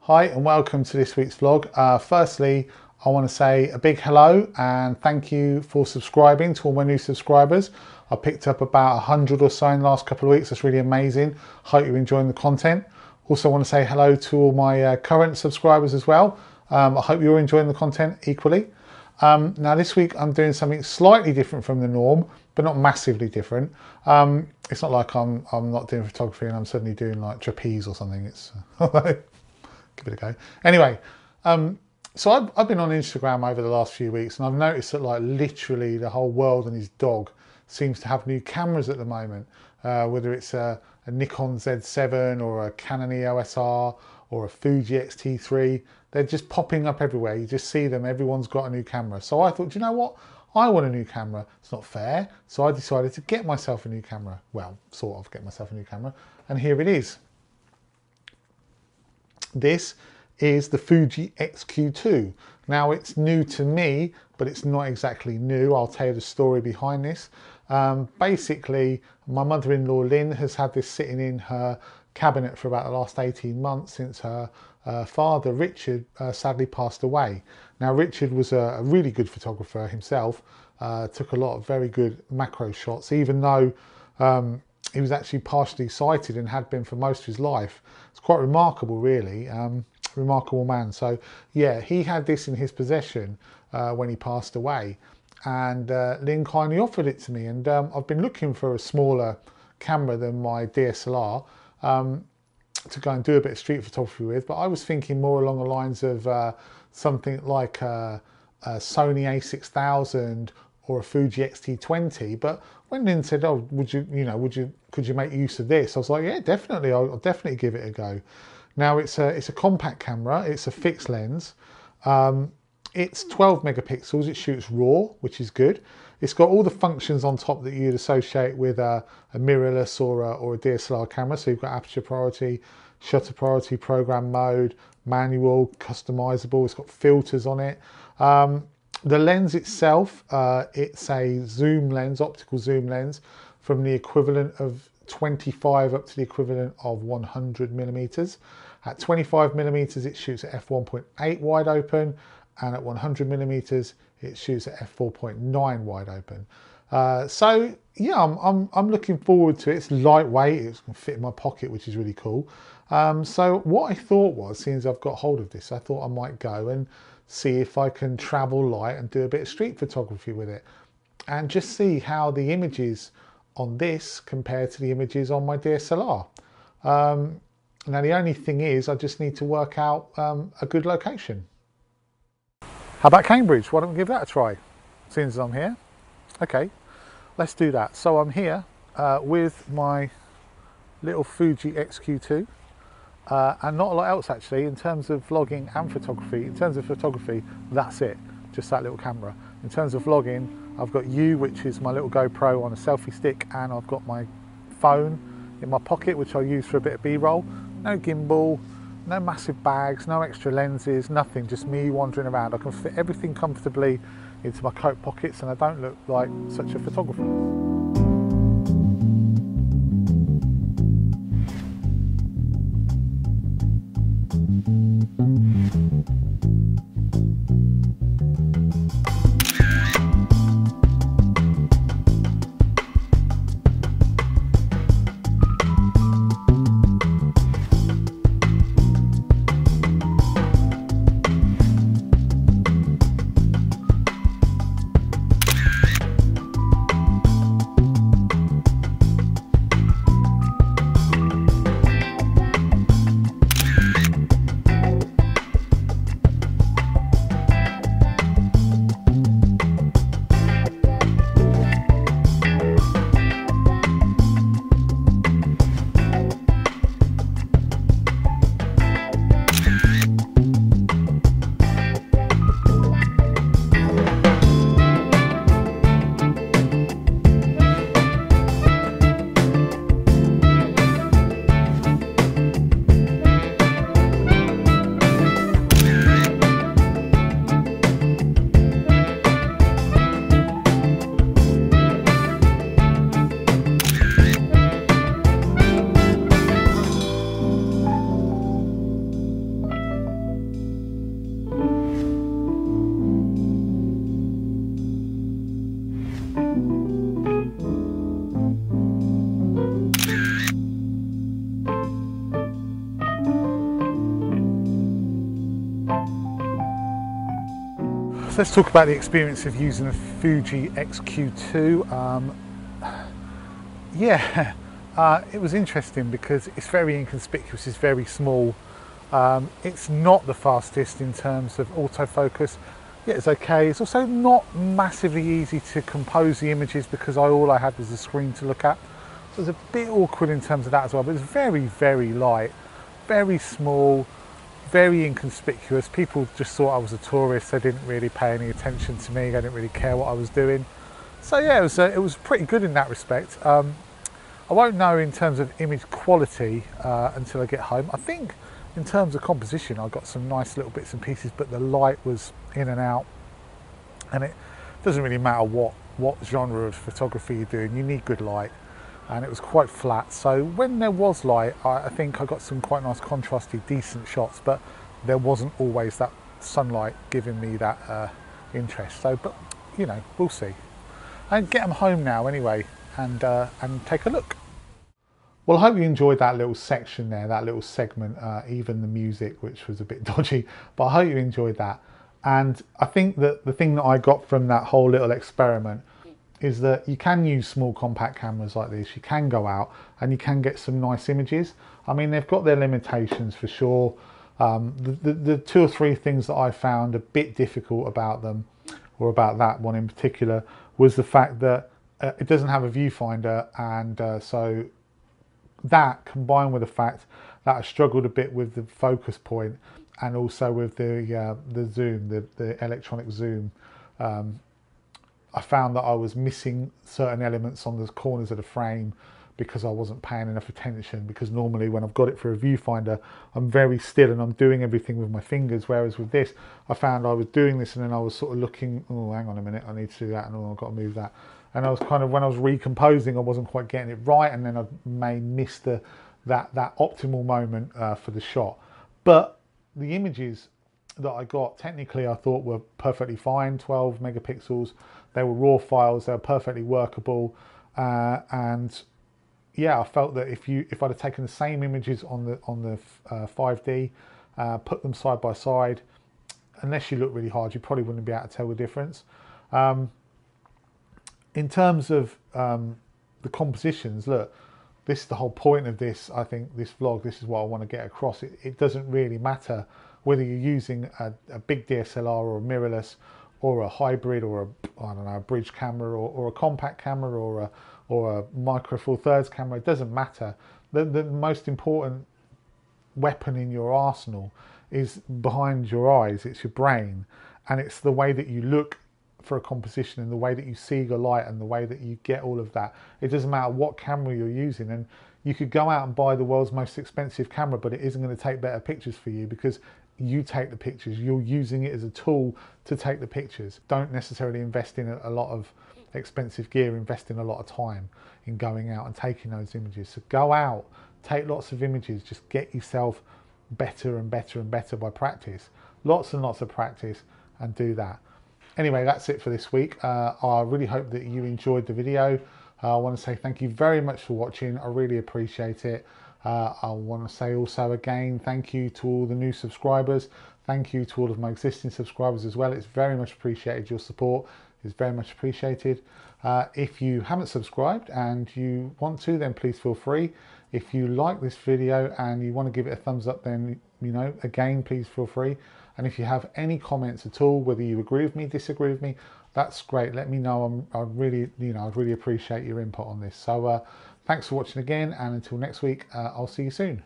Hi and welcome to this week's vlog. Firstly, I want to say a big hello and thank you for subscribing to all my new subscribers. I picked up about 100 or so in the last couple of weeks. That's really amazing. Hope you're enjoying the content. Also want to say hello to all my current subscribers as well. I hope you're enjoying the content equally. Now this week I'm doing something slightly different from the norm, but not massively different. It's not like I'm not doing photography and I'm suddenly doing like trapeze or something. It's give it a go. Anyway, so I've been on Instagram over the last few weeks and I've noticed that like literally the whole world and his dog seems to have new cameras at the moment, whether it's a Nikon Z7 or a Canon EOS R or a Fuji X-T3. They're just popping up everywhere. You just see them, everyone's got a new camera. So I thought, do you know what? I want a new camera. It's not fair. So I decided to get myself a new camera. Well, sort of get myself a new camera. And here it is. This is the Fuji XQ2. Now it's new to me, but it's not exactly new. I'll tell you the story behind this. Basically, my mother-in-law Lynn has had this sitting in her cabinet for about the last 18 months since her father Richard sadly passed away. Now Richard was a really good photographer himself, took a lot of very good macro shots, even though he was actually partially sighted and had been for most of his life. It's quite remarkable really, remarkable man. So yeah, he had this in his possession when he passed away, and Lynn kindly offered it to me, and I've been looking for a smaller camera than my DSLR to go and do a bit of street photography with, but I was thinking more along the lines of something like a Sony a6000 or a Fuji X-T20. But when Lynn said, "Oh, could you make use of this?" I was like, "Yeah, definitely. I'll definitely give it a go." Now it's a compact camera. It's a fixed lens. It's 12 megapixels. It shoots RAW, which is good. It's got all the functions on top that you'd associate with a mirrorless or a DSLR camera. So you've got aperture priority, shutter priority, program mode, manual, customizable. It's got filters on it. The lens itself, it's a zoom lens, optical zoom lens, from the equivalent of 25 up to the equivalent of 100 millimeters. At 25 millimeters, it shoots at f1.8 wide open, and at 100 millimeters, it shoots at f4.9 wide open. So yeah, I'm looking forward to it. It's lightweight, it's going to fit in my pocket, which is really cool. So what I thought was, seeing as I've got hold of this, I thought I might go and see if I can travel light and do a bit of street photography with it, and just see how the images on this compare to the images on my DSLR. Now the only thing is, I just need to work out a good location. How about Cambridge? Why don't we give that a try, seeing as I'm here? Okay, let's do that. So I'm here with my little Fuji XQ2 and not a lot else actually in terms of vlogging and photography. In terms of photography, that's it, just that little camera. In terms of vlogging, I've got which is my little GoPro on a selfie stick, and I've got my phone in my pocket, which I use for a bit of B-roll. No gimbal, no massive bags, no extra lenses, nothing, just me wandering around. I can fit everything comfortably into my coat pockets and I don't look like such a photographer. So let's talk about the experience of using a Fuji XQ2. It was interesting because it's very inconspicuous, it's very small. It's not the fastest in terms of autofocus. Yeah, it's okay. It's also not massively easy to compose the images because all I had was the screen to look at. So it was a bit awkward in terms of that as well, but it's very, very light, very small, very inconspicuous. People just thought I was a tourist. They didn't really pay any attention to me. They didn't really care what I was doing. So yeah, it was pretty good in that respect. I won't know in terms of image quality until I get home. I think in terms of composition, I got some nice little bits and pieces, but the light was in and out, and it doesn't really matter what genre of photography you're doing. You need good light, and it was quite flat. So when there was light, I think I got some quite nice contrasty, decent shots, but there wasn't always that sunlight giving me that interest. So, but you know, we'll see. And get them home now anyway, and take a look. Well, I hope you enjoyed that little section there, that little segment, even the music, which was a bit dodgy, but I hope you enjoyed that. And I think that the thing that I got from that whole little experiment is that you can use small compact cameras like this. You can go out and you can get some nice images. I mean, they've got their limitations for sure. The two or three things that I found a bit difficult about them, or about that one in particular, was the fact that it doesn't have a viewfinder, and so that, combined with the fact that I struggled a bit with the focus point and also with the zoom, the electronic zoom, I found that I was missing certain elements on the corners of the frame because I wasn't paying enough attention. Because normally when I've got it through a viewfinder, I'm very still and I'm doing everything with my fingers, whereas with this, I found I was doing this and then I was sort of looking, oh, hang on a minute, I need to do that, and oh, I've got to move that. And I was kind of, when I was recomposing, I wasn't quite getting it right, and then I may miss that optimal moment for the shot. But the images that I got, technically I thought were perfectly fine, 12 megapixels. They were raw files, they were perfectly workable. And yeah, I felt that if I'd have taken the same images on the 5D, put them side by side, unless you look really hard, you probably wouldn't be able to tell the difference. In terms of the compositions, look, this is the whole point of this. I think this vlog, this is what I want to get across. It doesn't really matter whether you're using a big DSLR or a mirrorless or a hybrid or a bridge camera or a compact camera or a micro four thirds camera. It doesn't matter. The most important weapon in your arsenal is behind your eyes. It's your brain, and it's the way that you look for a composition and the way that you see your light and the way that you get all of that. It doesn't matter what camera you're using, and you could go out and buy the world's most expensive camera, but it isn't going to take better pictures for you because you take the pictures. You're using it as a tool to take the pictures. Don't necessarily invest in a lot of expensive gear. Invest in a lot of time in going out and taking those images. So go out, take lots of images, just get yourself better and better and better by practice. Lots and lots of practice, and do that. Anyway, that's it for this week. I really hope that you enjoyed the video. I want to say thank you very much for watching. I really appreciate it. I want to say also again, thank you to all the new subscribers. Thank you to all of my existing subscribers as well. It's very much appreciated. Your support is very much appreciated. If you haven't subscribed and you want to, then please feel free. If you like this video and you want to give it a thumbs up, then, you know, again, please feel free. And if you have any comments at all, whether you agree with me, disagree with me, that's great. Let me know. I'd really appreciate your input on this. So thanks for watching again, and until next week, I'll see you soon.